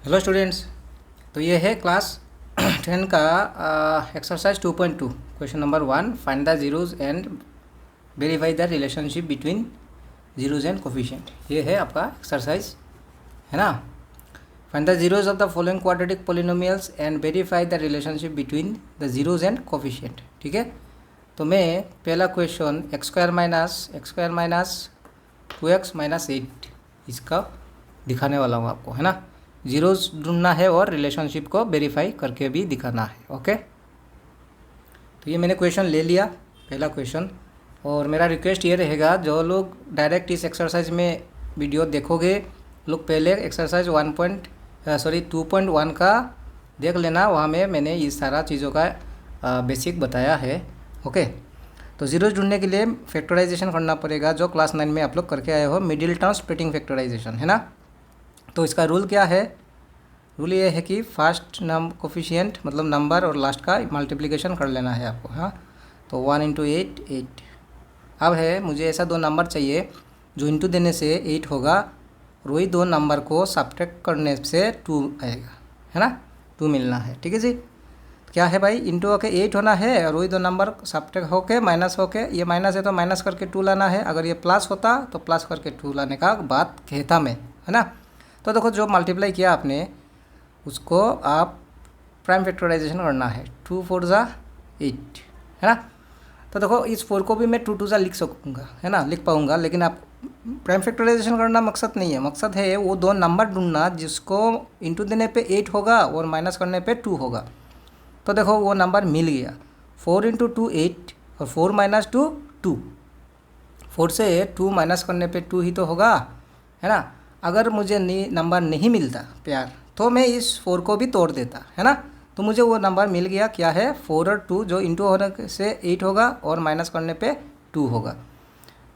Hello students. तो ये है क्लास 10 का exercise 2.2 question number 1। Find the zeros and verify the relationship between zeros and coefficient. ये है आपका एक्सरसाइज, है ना। Find the zeros of the following quadratic polynomials and verify the relationship between the zeros and coefficient. ठीक है, तो मैं पहला question x square minus 2x minus 8 इसका दिखाने वाला हूँ आपको, है ना। जीरोज ढूंढना है और रिलेशनशिप को वेरीफाई करके भी दिखाना है। ओके, तो ये मैंने क्वेश्चन ले लिया, पहला क्वेश्चन। और मेरा रिक्वेस्ट ये रहेगा, जो लोग डायरेक्ट इस एक्सरसाइज में वीडियो देखोगे, लोग पहले एक्सरसाइज 2.1 का देख लेना। वहाँ में मैंने इस सारा चीज़ों का बेसिक बताया है। ओके, तो जीरोज ढूंढने के लिए फैक्टराइजेशन करना पड़ेगा, जो क्लास 9 में आप लोग करके आए हो, मिडिल टर्म स्प्लिटिंग फैक्टराइजेशन, है ना। तो इसका रूल क्या है? रूल ये है कि फर्स्ट कोफिशिएंट मतलब नंबर और लास्ट का मल्टीप्लिकेशन कर लेना है आपको। हाँ, तो 1 इंटू 8 8। अब है मुझे ऐसा दो नंबर चाहिए जो इंटू देने से 8 होगा, और वही दो नंबर को सब्ट्रैक्ट करने से 2 आएगा, है ना। 2 मिलना है, ठीक है जी। तो क्या है भाई, इंटू होके 8 होना है, और वही दो नंबर सब्ट्रैक्ट होके माइनस होके, ये माइनस है तो माइनस करके 2 लाना है। अगर ये प्लस होता तो प्लस करके 2 लाने का बात कहता मैं, है ना। तो देखो, जो मल्टीप्लाई किया आपने उसको आप प्राइम फैक्टराइजेशन करना है। 2 4 ज़ा 8, है ना। तो देखो, इस 4 को भी मैं 2 2 ज़ा लिख सकूँगा, है ना, लिख पाऊँगा। लेकिन आप प्राइम फैक्टराइजेशन करना मकसद नहीं है, मकसद है वो दो नंबर ढूंढना जिसको इंटू देने पे 8 होगा और माइनस करने पे 2 होगा। तो देखो, वो नंबर मिल गया। 4 इंटू 2 8 और 4 माइनस 2 2। 4 से 2 माइनस करने पे 2 ही तो होगा, है ना। अगर मुझे नंबर नहीं मिलता प्यार, तो मैं इस 4 को भी तोड़ देता, है ना। तो मुझे वो नंबर मिल गया, क्या है, 4 और 2, जो इंटू होने से 8 होगा और माइनस करने पे 2 होगा।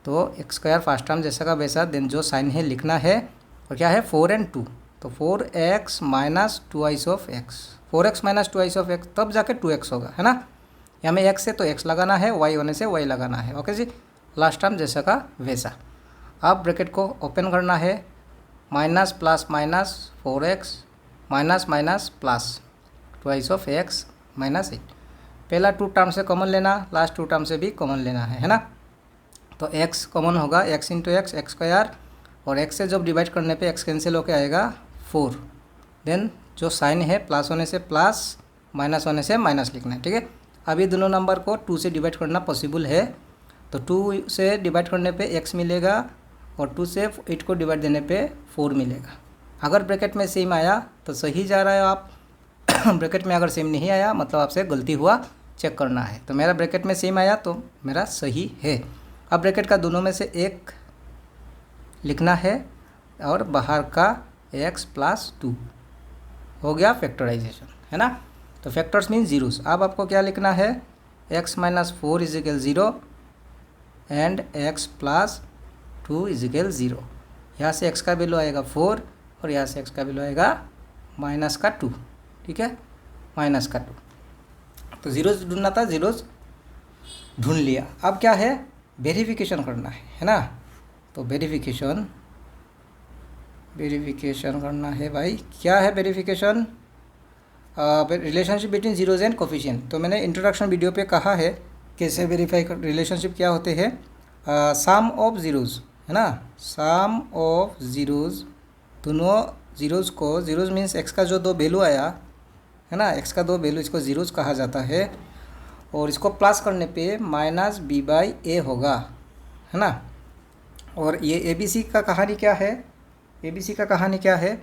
तो एक्स स्क्वायर फर्स्ट टर्म जैसा का वैसा, देन जो साइन है लिखना है, और क्या है 4 और 2, तो 4x minus 2 of x, 4x minus 2 of x, तब जाके 2x होगा, है ना। यहाँ में x है तो x लगाना है, y होने से y लगाना है। ओके जी, लास्ट टर्म जैसा का वैसा। अब ब्रैकेट को ओपन करना है, minus plus minus 4x minus minus plus 2 of x minus 8। पहला 2 टर्म से कॉमन लेना, लास्ट 2 टर्म से भी कॉमन लेना है ना। तो x कॉमन होगा, x into x x square, और x से जब डिवाइड करने पे x कैंसिल होके आएगा 4। देन जो साइन है प्लस होने से प्लस, माइनस होने से माइनस लिखना है, ठीक है। अब ये दोनों नंबर को 2 से डिवाइड करना पॉसिबल है, तो 2 से डिवाइड करने पे x मिलेगा, और 2 से 8 को डिवाइड देने पे 4 मिलेगा। अगर ब्रैकेट में सेम आया तो सही जा रहा है आप ब्रैकेट में अगर सेम नहीं आया मतलब आपसे गलती हुआ, चेक करना है। तो मेरा ब्रैकेट में सेम आया तो मेरा सही है। अब ब्रैकेट का दोनों में से एक लिखना है, और बाहर का x प्लस 2 हो गया फैक्टराइजेशन, है ना। तो फैक्टर्स मीन जीरोस। अब आपको क्या लिखना है, x minus 4 equal 0 and x plus 2 equal 0। यहाँ से x का वैल्यू आएगा 4, और यहाँ से x का वैल्यू आएगा माइनस का 2, ठीक है, माइनस का 2। तो जीरोज ढूंढना था, जीरोज ढूंढ लिया। अब क्या है, वेरिफिकेशन करना है ना। तो वेरिफिकेशन करना है भाई। क्या है verification? Relationship between zeros and coefficient. तो मैंने इंट्रोडक्शन वीडियो पे कहा है कैसे वेरीफाई कर, रिलेशनशिप क्या होते हैं। सम ऑफ जीरोज, है ना, सम ऑफ जीरोज, दोनों जीरोज को, जीरोज मीन्स एक्स का जो दो वैल्यू आया है ना, एक्स का दो वैल्यू, इसको जीरोज कहा जाता है। और इसको प्लस करने पे माइनस बी बाई ए होगा, है ना। और ये ए बी सी का कहानी क्या है, ए बी सी का कहानी क्या है,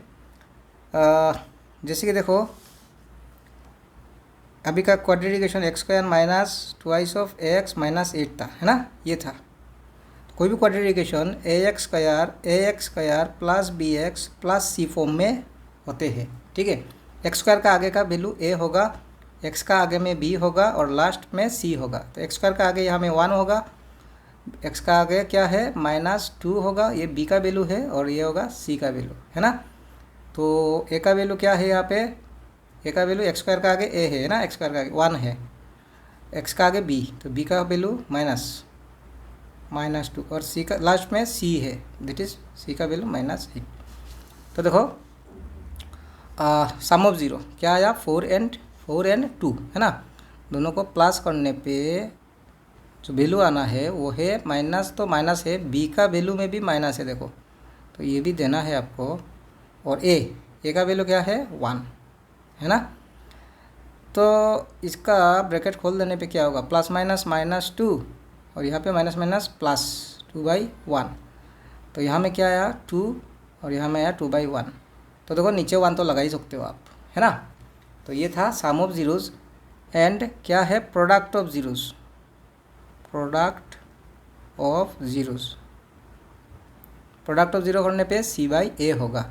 जैसे कि देखो, अभी का quadratic equation x square minus 2 of x minus 8 था, है ना, ये था। कोई भी quadratic equation a x square plus b x plus c form में होते हैं, ठीक है। एक्स स्क्वायर का आगे का वैल्यू ए होगा, एक्स का आगे में बी होगा, और लास्ट में सी होगा। तो एक्स स्क्वायर का आगे यहाँ में 1 होगा, एक्स का आगे क्या है माइनस 2 होगा, ये बी का वैल्यू है, और ये होगा सी का वैल्यू, है ना। तो ए का वैल्यू क्या है यहाँ पे, ए का वैल्यू एक्स स्क्वायर का आगे ए है ना, एक्स स्क्वायर का आगे 1 है, एक्स का आगे बी, तो बी का वैल्यू माइनस 2, और सी का लास्ट में सी है, दैट इज सी का वैल्यू -8। तो देखो, सम ऑफ ज़ीरो क्या आया, 4 and 2 है ना। दोनों को प्लस करने पे जो वैल्यू आना है वो है माइनस, तो माइनस है, बी का वैल्यू में भी माइनस है देखो, तो ये भी देना है आपको। और ए का वैल्यू क्या है 1 है ना। तो इसका ब्रैकेट खोल देने पे क्या होगा, प्लस माइनस माइनस 2 और यहाँ पे माइनस माइनस प्लस 2/1। तो यहाँ में क्या आया 2 और यहाँ में आया 2/1। तो देखो नीचे 1 तो लगा ही सकते हो आप, है ना। तो ये था सम ऑफ ज़ीरोज़ एंड क्या है product of zeros, product of zeros. Product of zero करने पे C/A होगा।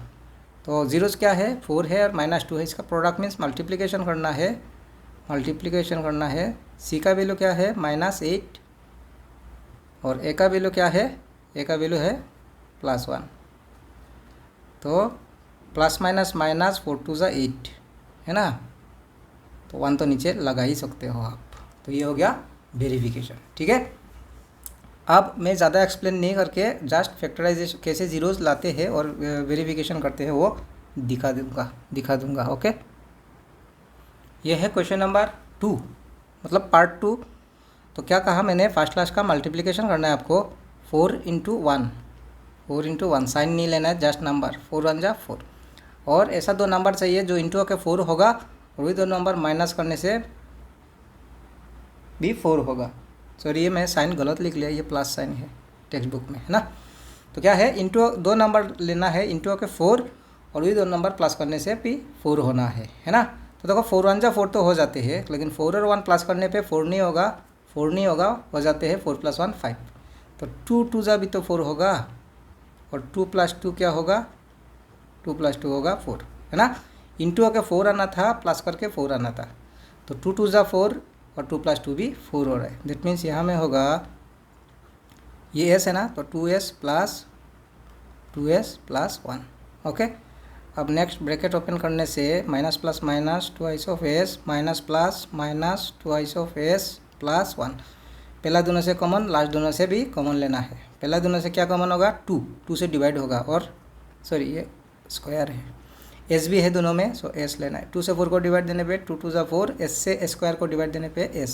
तो ज़ीरोज़ क्या है 4 है और -2 है, इसका प्रोडक्ट मीन्स मल्टीप्लिकेशन करना है, मल्टीप्लिकेशन करना है। C का वैल्यू क्या है -8 और A का वैल्यू क्या है, A का वैल्यू है +1। तो प्लस माइनस माइनस 4 2 ज़ा 8 है ना। तो 1 तो नीचे लगा ही सकते हो आप। तो ये हो गया वेरिफिकेशन, ठीक है। अब मैं ज़्यादा एक्सप्लेन नहीं करके जस्ट फैक्टराइजेशन कैसे ज़ीरोज़ लाते हैं और वेरिफिकेशन करते हैं वो दिखा दूंगा ओके। ये है क्वेश्चन नंबर 2 मतलब पार्ट 2। तो क्या कहा मैंने, फर्स्ट क्लास का मल्टीप्लिकेशन करना है आपको 4 × 1, 4 × 1 साइन नहीं लेना है, जस्ट नंबर 4 1 = 4। और ऐसा दो नंबर चाहिए जो इंटू के 4 होगा और वही दो नंबर माइनस करने से भी 4 होगा। सॉरी ये मैं साइन गलत लिख लिया, ये प्लस साइन है टेक्स्ट बुक में, है ना। तो क्या है इंटू दो नंबर लेना है, इंटू के 4 और वही दो नंबर प्लस करने से भी 4 होना है ना। तो देखो 4 1 = 4 तो हो जाते हैं, लेकिन 4 और 1 प्लस करने पे 4 नहीं होगा, 4 नहीं होगा, हो जाते हैं 4 + 1 5। तो 2 2 ज़ा भी तो 4 होगा और 2 + 2 क्या होगा, 2 + 2 होगा 4, है ना। इंटू के 4 आना था, प्लस करके 4 आना था। तो 2 2 ज़ा 4 और 2 + 2 भी 4 हो रहा है। दैट मीन्स यहाँ में होगा ये s है ना, तो 2s + 1 ओके। अब नेक्स्ट ब्रैकेट ओपन करने से minus plus minus 2s minus plus minus 2s + 1। पहला दोनों से कॉमन, लास्ट दोनों से भी कॉमन लेना है। पहला दोनों से क्या कॉमन होगा 2 से डिवाइड होगा, और सॉरी ये स्क्वायर है, s भी है दोनों में, सो s लेना है। 2 से 4 को डिवाइड देने पे 2 2 ज़ा 4, s से s² को डिवाइड देने पे s,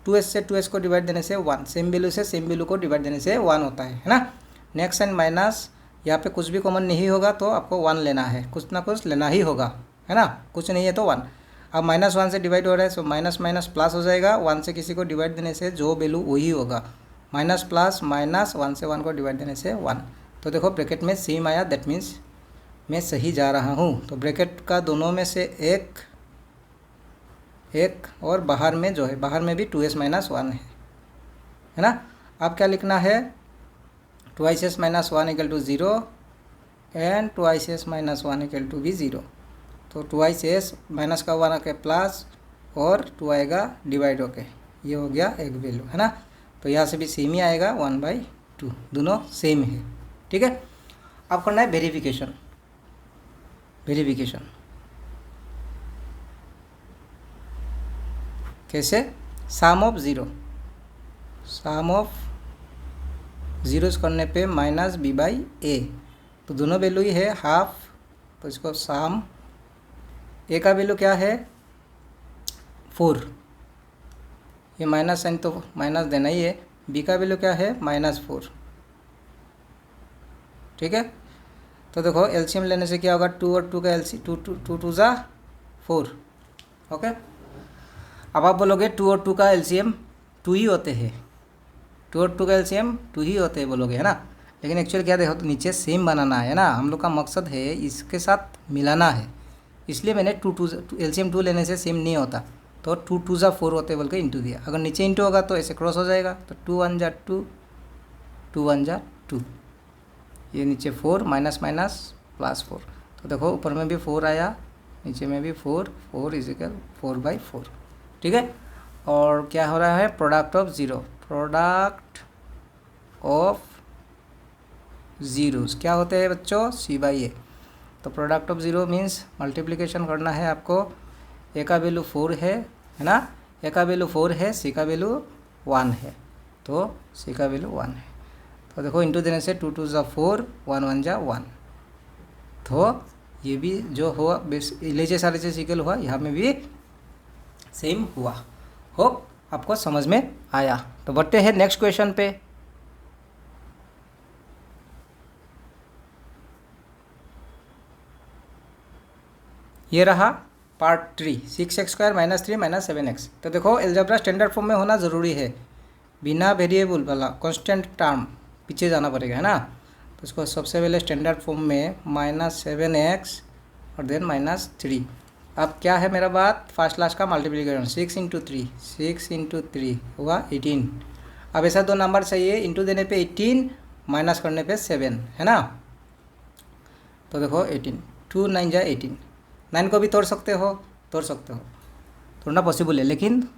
2s से 2s को डिवाइड देने से 1, सेम वैल्यू से सेम वैल्यू को डिवाइड देने से 1 होता है ना। नेक्स्ट एंड माइनस, यहाँ पे कुछ भी कॉमन नहीं होगा तो आपको 1 लेना है, कुछ ना कुछ लेना ही होगा, है ना। कुछ नहीं है तो 1। अब -1 से डिवाइड हो रहा है, सो माइनस माइनस प्लस हो जाएगा, 1 से किसी को डिवाइड देने से जो वैल्यू वही होगा, माइनस प्लस माइनस 1 से 1 को डिवाइड देने से 1। तो देखो ब्रैकेट में सेम आया, दैट मीन्स मैं सही जा रहा हूँ। तो ब्रैकेट का दोनों में से एक और बाहर में जो है, बाहर में भी 2s - 1 है ना। अब क्या लिखना है, 2s - 1 = 0 एंड 2s - 1 = भी 0। तो 2s माइनस का 1 आके प्लस और 2 आएगा डिवाइड होके, ये हो गया एक वैल्यू, है ना। तो यहाँ से भी सेम ही आएगा 1/2, दोनों सेम है, ठीक है। अब करना है वेरिफिकेशन। कैसे, सम ऑफ ज़ीरोज़ करने पे -b/a। तो दोनों वैल्यू ही है हाफ, तो इसको सम, a का वैल्यू क्या है 4, ये माइनस साइन तो माइनस देना ही है, b का वैल्यू क्या है -4, ठीक है। तो देखो एलसीएम लेने से क्या होगा, 2 और 2 का एलसीएम 2 2 ज़ा 4 ओके। अब आप बोलोगे 2 और 2 का एलसीएम 2 ही होते हैं, 2 और 2 का एलसीएम 2 ही होते हैं बोलोगे, है ना। लेकिन एक्चुअली क्या देखो, तो नीचे सेम बनाना है ना, हम लोग का मकसद है इसके साथ मिलाना है, इसलिए मैंने 2 एलसीएम 2 लेने से सेम नहीं होता, तो 2 2 ज़ा 4 होते बोल के इंटू दिया। अगर नीचे इंटू होगा तो ऐसे क्रॉस हो जाएगा, तो 2 1 ज़ा 2, 2 1 ज़ा 2, ये नीचे 4 माइनस माइनस +4। तो देखो ऊपर में भी 4 आया, नीचे में भी 4 4 = 4/4, ठीक है। और क्या हो रहा है, प्रोडक्ट ऑफ ज़ीरोज़ क्या होते हैं बच्चों, C/A। तो product of zero means multiplication करना है आपको, a का वैल्यू 4 है ना, a का वैल्यू 4 है, c का वैल्यू 1 है, तो c का वैल्यू 1 है। तो देखो इंटू देने से 2 2 ज़ा 4, 1 1 ज़ा 1, तो ये भी जो हुआ LHS RHS इक्वल हुआ, यहाँ में भी सेम हुआ। होप आपको समझ में आया। तो बढ़ते हैं नेक्स्ट क्वेश्चन पे। ये रहा पार्ट 3, 6x² - 3 - 7x। तो देखो एल्जेब्रा स्टैंडर्ड फॉर्म में होना ज़रूरी है, बिना वेरिएबल वाला कांस्टेंट टर्म पीछे जाना पड़ेगा, है ना। तो इसको सबसे पहले स्टैंडर्ड फॉर्म में -7x और देन -3। अब क्या है मेरा बात, फर्स्ट लास्ट का मल्टीप्लिकेशन 6 × 3 हुआ 18। अब ऐसा दो नंबर चाहिए, इंटू देने पे 18, माइनस करने पे 7, है ना। तो देखो 18, 2 9 जा 18, 9 को भी तोड़ सकते हो, तोड़ना पॉसिबल है, लेकिन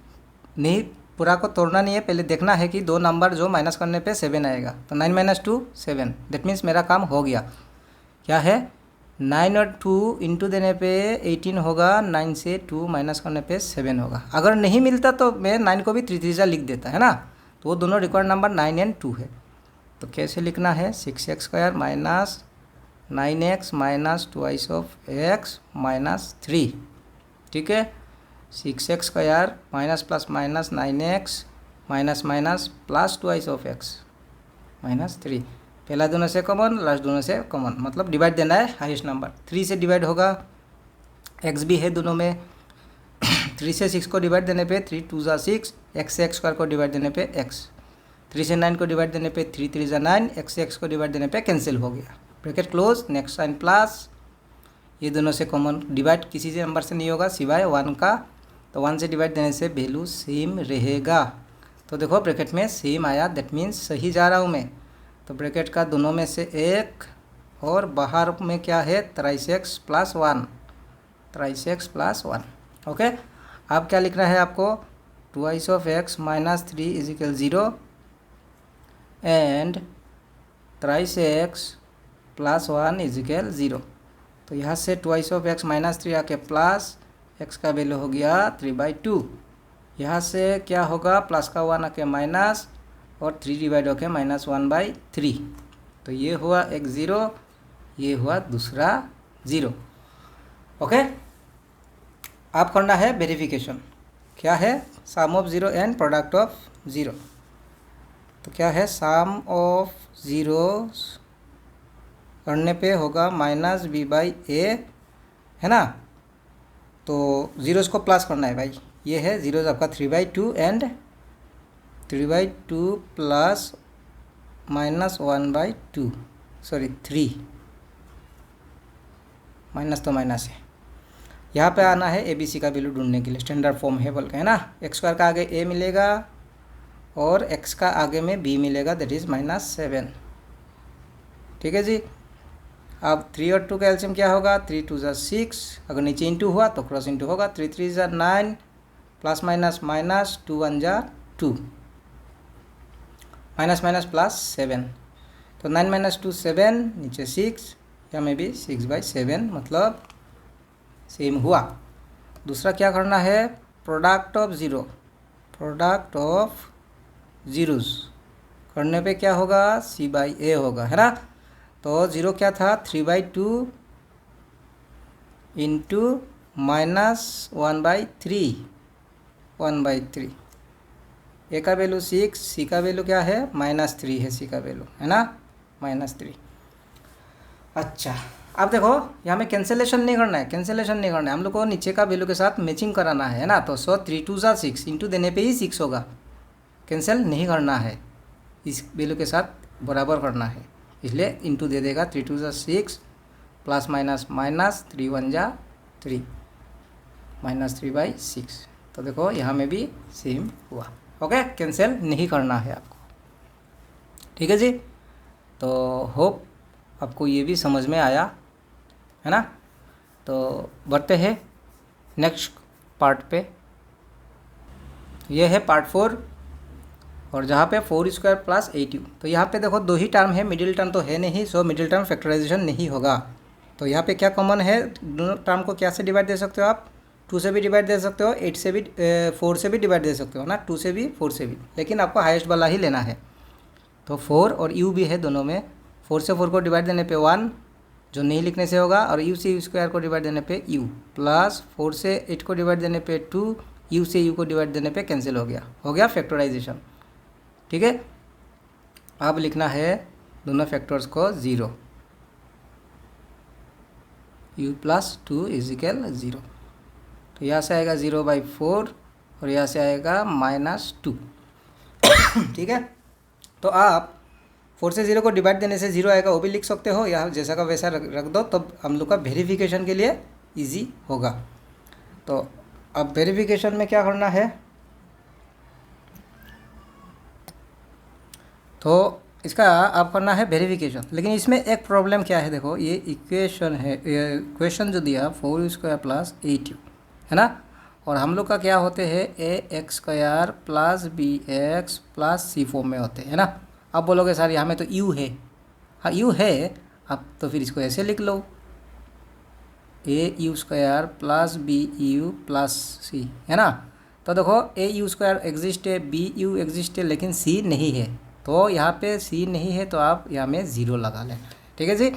नहीं, पूरा को तोड़ना नहीं है, पहले देखना है कि दो नंबर जो माइनस करने पे 7 आएगा। तो 9 - 2 7, दैट मीन्स मेरा काम हो गया। क्या है, 9 और 2 इंटू देने पे 18 होगा, 9 से 2 माइनस करने पे 7 होगा। अगर नहीं मिलता तो मैं 9 को भी 3 3 लिख देता, है ना। तो वो दोनों रिक्वायर्ड नंबर 9 और 2 है। तो कैसे लिखना है, 6x² - 9x - 2 x - 3, ठीक है। 6x² minus plus minus 9x minus minus plus 2 x -3। पहला दोनों से कॉमन, लास्ट दोनों से कॉमन, मतलब डिवाइड देना है हाईएस्ट नंबर। 3 से डिवाइड होगा, x भी है दोनों में। 3 से 6 को डिवाइड देने पे 3 2 = 6, x से x² को डिवाइड देने पे x। 3 से 9 को डिवाइड देने पे 3 3 = 9, x से x को डिवाइड देने पे कैंसिल हो गया, bracket close, next sign plus. ये दोनों से कॉमन, डिवाइड किसी से नंबर से नहीं होगा सिवाय 1 का। तो 1 से डिवाइड देने से वैल्यू सेम रहेगा। तो देखो ब्रैकेट में सेम आया, दैट मीन्स सही जा रहा हूँ मैं। तो ब्रैकेट का दोनों में से एक, और बाहर में क्या है, 3x + 1, 3x + 1, ओके। अब क्या लिखना है आपको, 2 x - 3 = 0 एंड 3x + 1 = 0। तो यहाँ से 2 x - 3 आके प्लस x का वैल्यू हो गया 3/2। यहाँ से क्या होगा, प्लस का 1 आके माइनस, और 3 डिवाइड होके -1/3। तो ये हुआ एक 0, ये हुआ दूसरा 0, ओके। आप करना है वेरिफिकेशन, क्या है, सम ऑफ 0 एंड प्रोडक्ट ऑफ 0। तो क्या है, सम ऑफ 0 करने पे होगा -b/a, है ना। तो जीरोज़ को प्लस करना है भाई, ये है जीरोज़ आपका 3/2 एंड 3/2 प्लस -1/2, सॉरी 3, माइनस तो माइनस है। यहाँ पे आना है ABC का वैल्यू ढूंढने के लिए, स्टैंडर्ड फॉर्म है बोल के, है ना। x² का आगे a मिलेगा और x का आगे में b मिलेगा, दैट इज़ -7, ठीक है जी। अब 3 और 2 का एलसीएम क्या होगा, 3 2 = 6, अगर नीचे इंटू हुआ तो क्रॉस इंटू होगा, 3 3 = 9, plus minus minus 2 1 = 2, minus minus plus 7। तो 9 - 2 7, नीचे 6, या में भी 6/7, मतलब सेम हुआ। दूसरा क्या करना है, प्रोडक्ट ऑफ जीरोज़ करने पे क्या होगा, c/a होगा, है ना। तो 0 क्या था, 3/2 इंटू -1/3, 1/3। a का वैल्यू 6, c का वैल्यू क्या है, -3 है, c का वैल्यू, है ना, -3। अच्छा, अब देखो यहाँ में कैंसिलेशन नहीं करना है, हम लोग को नीचे का वैल्यू के साथ मैचिंग कराना है ना। तो 3 2 = 6, इंटू देने पे ही 6 होगा, कैंसिल नहीं करना है, इस वैल्यू के साथ बराबर करना है, इसलिए इंटू दे देगा। 3 2 = 6, प्लस माइनस माइनस 3 1 = 3, -3/6। तो देखो यहाँ में भी सेम हुआ, ओके। कैंसिल नहीं करना है आपको, ठीक है जी। तो होप आपको ये भी समझ में आया, है ना। तो बढ़ते हैं नेक्स्ट पार्ट पे। ये है पार्ट 4, और जहाँ पे 4² + 8u। तो यहाँ पे देखो दो ही टर्म है, मिडिल टर्म तो है नहीं, सो मिडिल टर्म फैक्टराइजेशन नहीं होगा। तो यहाँ पे क्या कॉमन है, दोनों टर्म को क्या से डिवाइड दे सकते हो आप, 2 से भी डिवाइड दे सकते हो, 8 से भी 4 से भी डिवाइड दे सकते हो ना, 2 से भी 4 से भी, लेकिन आपको हाईएस्ट वाला ही लेना है। तो 4 और u भी है दोनों में, 4 से 4 को डिवाइड देने पे 1, जो नहीं लिखने से होगा, और u से u स्क्वायर को डिवाइड देने पे u, प्लस 4 से 8 को डिवाइड देने पे 2, u से u को डिवाइड देने पे कैंसिल हो गया फैक्टराइजेशन। ठीक है, अब लिखना है दोनों फैक्टर्स को 0, u प्लस 2 इजिकल 0। तो यहाँ से आएगा 0/4 और यहाँ से आएगा -2। ठीक है, तो आप 4 से 0 को डिवाइड देने से 0 आएगा, वो भी लिख सकते हो, या जैसा का वैसा रख दो, तब तो हम लोग का वेरिफिकेशन के लिए इजी होगा। तो अब वेरिफिकेशन में क्या करना है, तो इसका आप करना है वेरिफिकेशन। लेकिन इसमें एक प्रॉब्लम क्या है, देखो ये इक्वेशन है, ये क्वेश्चन जो दिया 4u² प्लस 8u है ना, और हम लोग का क्या होते हैं ax² plus bx plus c form में होते हैं ना। अब बोलोगे सर यहाँ में तो u है, हाँ u है, अब तो फिर इसको ऐसे लिख लो au² plus bu plus c है ना। तो देखो au² एग्जिस्ट है, bu एग्जिस्ट है, लेकिन c नहीं है, तो यहाँ पे c नहीं है तो आप यहाँ में 0 लगा लेना। ठीक है जी,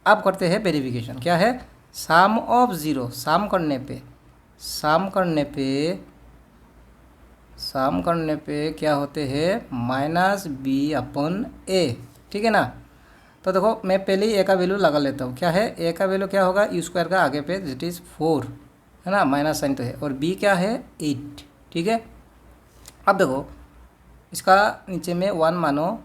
अब करते हैं वेरिफिकेशन। क्या है, सम ऑफ 0, सम करने पे क्या होते हैं -b/a। ठीक है ना। तो देखो मैं पहले ही a का वैल्यू लगा लेता हूँ। क्या है, a का वैल्यू क्या होगा, u² का आगे पे दैट इज़ 4 है ना, माइनस साइन तो है, और b क्या है 8। ठीक है, अब देखो इसका नीचे में 1 मानो,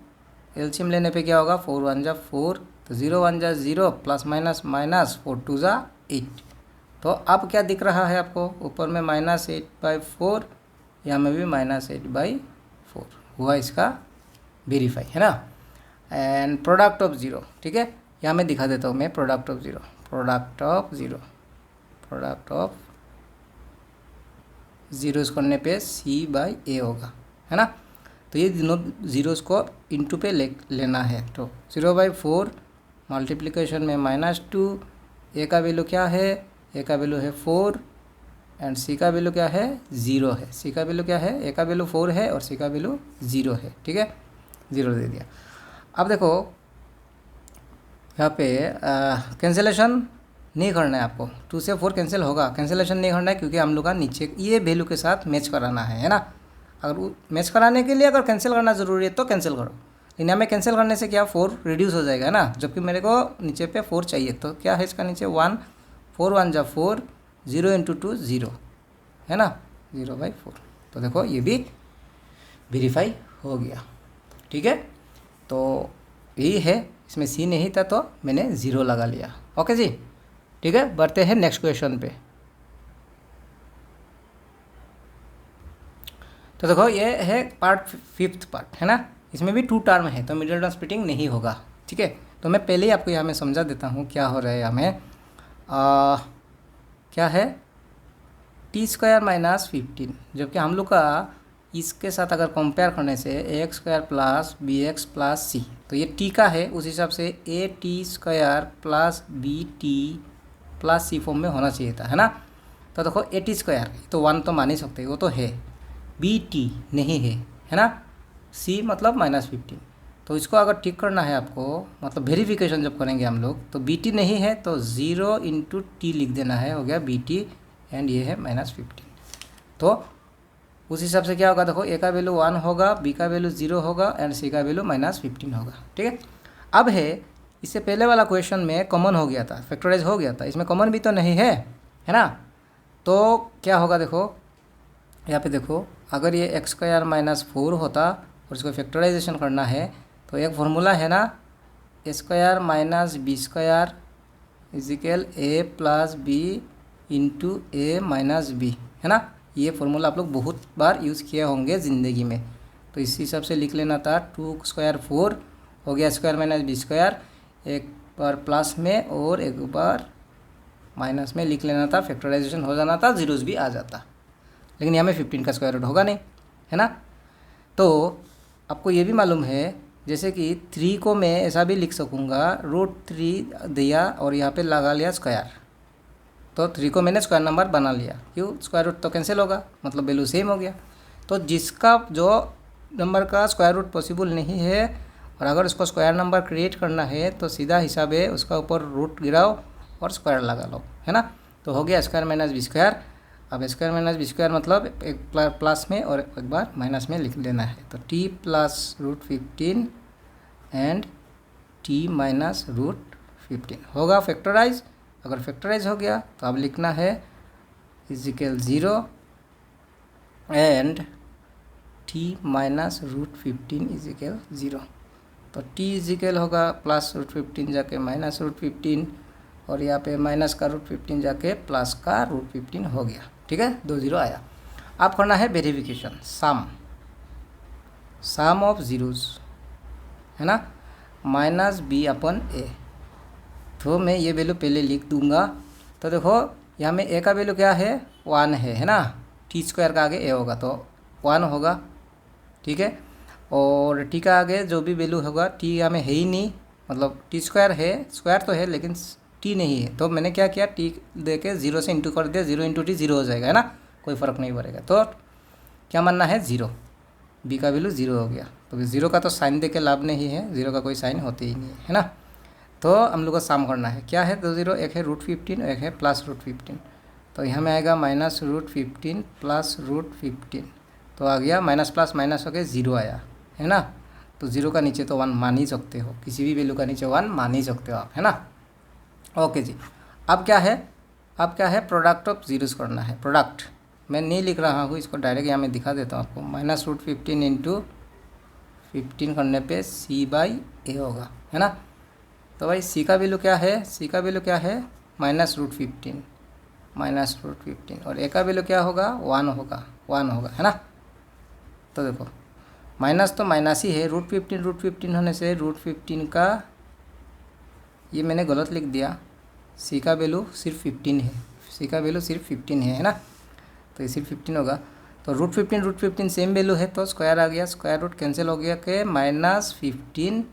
एलसीएम लेने पे क्या होगा 4 1 जा 4, तो 0 1 जा 0, प्लस माइनस माइनस 4 2 जा 8। तो अब क्या दिख रहा है आपको, ऊपर में -8/4, यहाँ में भी -8/4 हुआ, इसका वेरीफाई है ना। एंड प्रोडक्ट ऑफ 0, ठीक है, यहाँ मैं दिखा देता हूँ मैं product of 0, product of zeros करने पे c/a होगा है ना। तो ये दोनों जीरोस को इंटू पे लेना है। तो 0/4 मल्टीप्लिकेशन में -2, a का वैल्यू क्या है, a का वैल्यू है 4 एंड c का वैल्यू क्या है 0 है। c का वैल्यू क्या है, a का वैल्यू 4 है और c का वैल्यू 0 है। ठीक है, 0 दे दिया। अब देखो यहाँ पे कैंसिलेशन नहीं करना है आपको, 2 से 4 कैंसिल होगा, कैंसिलेशन नहीं करना है क्योंकि हम लोग का नीचे ये वैल्यू के साथ मैच कराना है ना। अगर मैच कराने के लिए अगर कैंसिल करना ज़रूरी है तो कैंसिल करो, लेकिन हमें कैंसिल करने से क्या 4 रिड्यूस हो जाएगा ना, जबकि मेरे को नीचे पे 4 चाहिए। तो क्या है इसका नीचे 1, 4 1 जा 4, 0 × 2 0 है ना, 0/4। तो देखो ये भी वेरीफाई हो गया। ठीक है, तो यही है, इसमें c नहीं था तो मैंने 0 लगा लिया। ओके जी, ठीक है, बढ़ते हैं नेक्स्ट क्वेश्चन पे। तो देखो ये है पार्ट 5th पार्ट है ना, इसमें भी 2 टर्म है तो मिडिल टर्म स्प्लिटिंग नहीं होगा। ठीक है, तो मैं पहले ही आपको यहाँ में समझा देता हूँ क्या हो रहा है। हमें क्या है t² - 15, जबकि हम लोग का इसके साथ अगर कंपेयर करने से ax² plus bx plus c, तो ये t का है, उस हिसाब से at² plus bt plus c form में होना चाहिए था है ना। तो देखो at², तो 1 तो मान ही सकते हैं, वो तो है, bt नहीं है ना, c मतलब -15। तो इसको अगर ठीक करना है आपको, मतलब वेरिफिकेशन जब करेंगे हम लोग, तो bt नहीं है तो 0 × t लिख देना है, हो गया bt, एंड ये है -15। तो उस हिसाब से क्या होगा, देखो a का वैल्यू 1 होगा, b का वैल्यू 0 होगा एंड c का वैल्यू -15 होगा। ठीक है, अब है इससे पहले वाला क्वेश्चन में कॉमन हो गया था, फैक्टराइज हो गया था, इसमें कॉमन भी तो नहीं है ना। तो क्या होगा, देखो यहाँ पे देखो, अगर ये x² - 4 होता और इसको फैक्टराइजेशन करना है तो एक फार्मूला है ना, a² - b² equal a plus b into a minus b है ना। ये फार्मूला आप लोग बहुत बार यूज़ किए होंगे ज़िंदगी में। तो इस हिसाब से लिख लेना था, 2² 4 हो गया, a² - b², एक बार प्लस में और एक बार माइनस में लिख लेना था, फैक्टराइजेशन हो जाना था, जीरोस भी आ जाता। लेकिन यहाँ में 15 का स्क्वायर रूट होगा नहीं है ना। तो आपको ये भी मालूम है, जैसे कि 3 को मैं ऐसा भी लिख सकूँगा, √3 दिया और यहाँ पे लगा लिया स्क्वायर, तो 3 को मैंने स्क्वायर नंबर बना लिया, क्यों, स्क्वायर रूट तो कैंसिल होगा, मतलब वैल्यू सेम हो गया। तो जिसका जो नंबर का स्क्वायर रूट पॉसिबल नहीं है और अगर उसको स्क्वायर नंबर क्रिएट करना है तो सीधा हिसाब है उसका ऊपर रूट गिराओ और स्क्वायर लगा लो, है ना। तो हो गया स्क्वायर माइनस बी स्क्वायर। अब स्क्वायर माइनस बी स्क्वायर मतलब एक प्लस में और एक बार माइनस में लिख लेना है। तो T plus root 15 and T minus root 15 होगा फैक्टराइज। अगर फैक्टराइज हो गया तो अब लिखना है equal 0 and T minus root 15 equal 0। तो टी इजिकल होगा प्लस रूट 15 जाके माइनस रूट 15 और यहाँ पे माइनस का रूट 15 जाके प्लस का रूट 15 हो गया। ठीक है, 2 0 आया। अब करना है वेरिफिकेशन, सम ऑफ जीरोस, है ना, माइनस बी अपन ए। तो मैं ये वैल्यू पहले लिख दूंगा। तो देखो यहाँ में ए का वैल्यू क्या है 1 है ना, टी स्क्वायर का आगे ए होगा तो 1 होगा। ठीक है, और टी का आगे जो भी वैल्यू होगा, टी यहाँ में है ही नहीं, मतलब टी स्क्वायर है, स्क्वायर तो है लेकिन टी नहीं है। तो मैंने क्या किया, टी दे के 0 से इंटू कर दिया, 0 इंटू टी 0 हो जाएगा, है ना, कोई फ़र्क नहीं पड़ेगा। तो क्या मानना है 0, बी का वैल्यू 0 हो गया। तो 0 का तो साइन दे के लाभ नहीं है, 0 का कोई साइन होते ही नहीं है ना। तो हम लोग को सम करना है, क्या है 2 0, एक है रूट 15 और एक है प्लस रूट 15। तो यहाँ में आएगा माइनस रूट 15 प्लस रूट 15। तो आ गया माइनस प्लस माइनस हो गया 0 आया, है ना। तो 0 का नीचे तो 1 मान ही सकते हो, किसी भी वैल्यू का नीचे 1 मान ही सकते हो आप, है ना। ओके जी, अब क्या है प्रोडक्ट ऑफ जीरोस करना है। प्रोडक्ट मैं नहीं लिख रहा हूँ, इसको डायरेक्ट यहाँ मैं दिखा देता हूँ आपको। माइनस रूट 15 इंटू 15 करने पे सी बाई ए होगा, है ना। तो भाई सी का वैल्यू क्या है, सी का वैल्यू क्या है माइनस रूट 15 और ए का वैल्यू क्या होगा 1 होगा, है ना। तो देखो माइनस तो माइनस ही है, रूट 15 होने से रूट 15 का, ये मैंने गलत लिख दिया, सी का वैल्यू सिर्फ 15 है, सी का वैल्यू सिर्फ 15 है ना। तो ये सिर्फ 15 होगा। तो रूट 15 सेम वैल्यू है तो स्क्वायर आ गया, स्क्वायर रूट कैंसिल हो गया के माइनस 15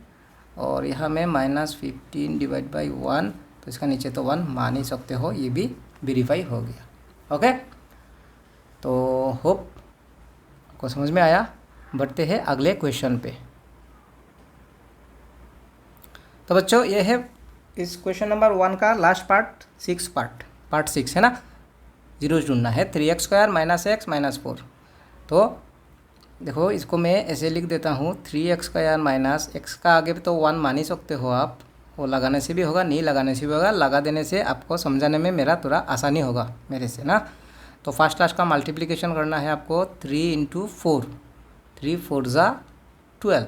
और यहाँ में माइनस 15 डिवाइड बाई 1। तो इसका नीचे तो 1 मान ही सकते हो, ये भी वेरीफाई हो गया। ओके, तो होप आपको समझ में आया। बढ़ते हैं अगले क्वेश्चन पे। तो बच्चों ये है इस क्वेश्चन नंबर 1 का लास्ट पार्ट 6 है ना। जीरो ढूंढना है 3x² माइनस एक्स माइनस 4। तो देखो इसको मैं ऐसे लिख देता हूँ 3x² माइनस एक्स का आगे तो 1 मान ही सकते हो आप, वो लगाने से भी होगा, नहीं लगाने से भी होगा, लगा देने से आपको समझाने में मेरा थोड़ा आसानी होगा मेरे से ना। तो फर्स्ट क्लास का मल्टीप्लिकेशन करना है आपको 3 इंटू 4, 3 4 ज़ा 12।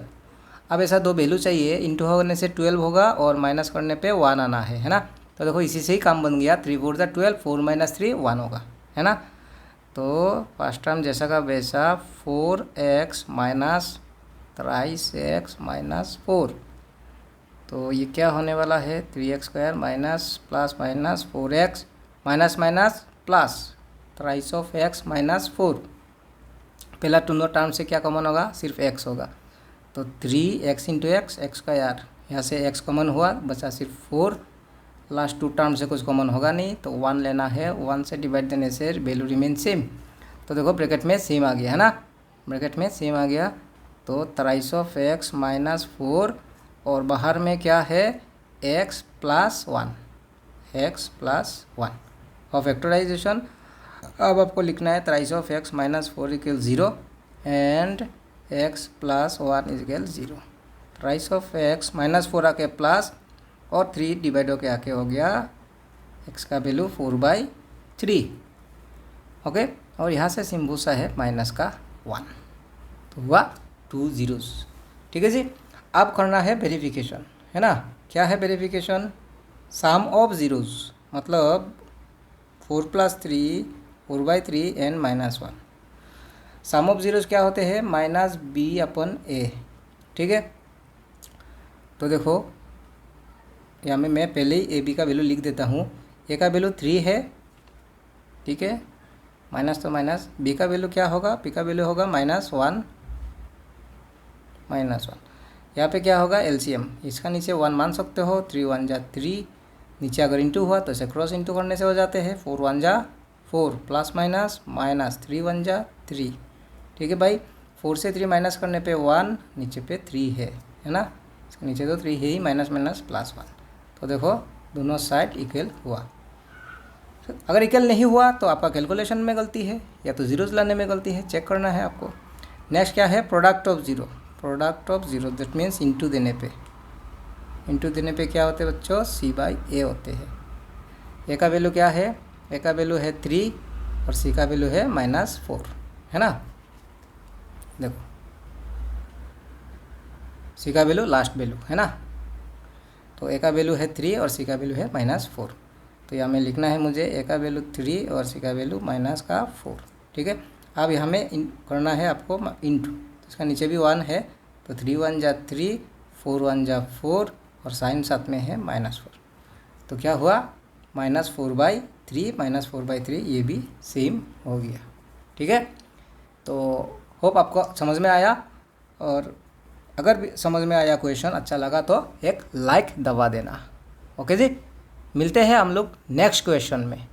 अब ऐसा दो वैल्यू चाहिए, इंटू होने से 12 होगा और माइनस करने पे 1 आना है ना। तो देखो इसी से ही काम बन गया, 3 4 ज़ा 12, 4 माइनस 3 1 होगा, है ना। तो फर्स्ट टर्म जैसा का वैसा 4x माइनस 3x माइनस 4। तो ये क्या होने वाला है 3x² minus plus minus 4x minus minus plus 3x minus 4। पहला दोनों टर्म से क्या कॉमन होगा, सिर्फ x होगा। तो 3x इंटू एक्स x², यहाँ से x कॉमन हुआ, बचा सिर्फ 4। लास्ट 2 टर्म से कुछ कॉमन होगा नहीं तो 1 लेना है, 1 से डिवाइड देने से वैल्यू रिमेन सेम। तो देखो ब्रैकेट में सेम आ गया, है ना, ब्रैकेट में सेम आ गया। तो 3x माइनस 4 और बाहर में क्या है x प्लस 1 और फैक्टराइजेशन। अब आपको लिखना है 3x minus 4 equal 0 and x plus 1 equal 0। 3x minus 4 आके प्लस और 3 डिवाइड होके आके हो गया x का वैल्यू 4/3। ओके, और यहाँ से सिंबल सा है माइनस का 1, तो हुआ 2 zeros। ठीक है जी। अब करना है वेरिफिकेशन, है ना। क्या है वेरिफिकेशन, सम ऑफ जीरोस, मतलब 4 + 3 4/3 एंड -1। सम ऑफ जीरोस क्या होते हैं माइनस b/a। ठीक है, तो देखो यहाँ में मैं पहले ही ab का वैल्यू लिख देता हूँ। a का वैल्यू 3 है, ठीक है, माइनस तो माइनस, b का वैल्यू क्या होगा, p का वैल्यू होगा -1। यहाँ पे क्या होगा एलसीएम, इसका नीचे 1 मान सकते हो, 3 1 जा 3, नीचे अगर इंटू हुआ तो इसे क्रॉस इंटू करने से हो जाते हैं, 4 1 जा 4 प्लस माइनस माइनस 3 1 जा 3। ठीक है भाई, 4 से 3 माइनस करने पे 1, नीचे पे 3 है ना। इसके नीचे तो 3 है ही, माइनस माइनस प्लस 1। तो देखो दोनों साइड इक्वल हुआ। अगर इक्वल नहीं हुआ तो आपका कैलकुलेशन में गलती है या तो जीरोज लाने में गलती है, चेक करना है आपको। नेक्स्ट क्या है, product of zero. Product of zero that means into देने पे, इंटू देने पे क्या होते हैं बच्चों, c/a होते हैं। ए का वैल्यू क्या है, ए का वैल्यू है 3 और सी का वैल्यू है -4, है ना। देखो सी का वैल्यू लास्ट वैल्यू है ना, तो ए का वैल्यू है 3 और सी का वैल्यू है -4। तो यहाँ में लिखना है मुझे ए का वैल्यू 3 और सी का वैल्यू -4, ठीक है। अब यहाँ में करना है आपको इंटू, तो इसका नीचे भी 1 है, तो 3 1 जा 3, 4 1 जा 4 और साइन साथ में है -4। तो क्या हुआ, -4/3 -4/3, ये भी सेम हो गया, ठीक है। तो होप आपको समझ में आया, और अगर भी समझ में आया क्वेश्चन अच्छा लगा तो एक लाइक दबा देना। ओके जी, मिलते हैं हम लोग नेक्स्ट क्वेश्चन में।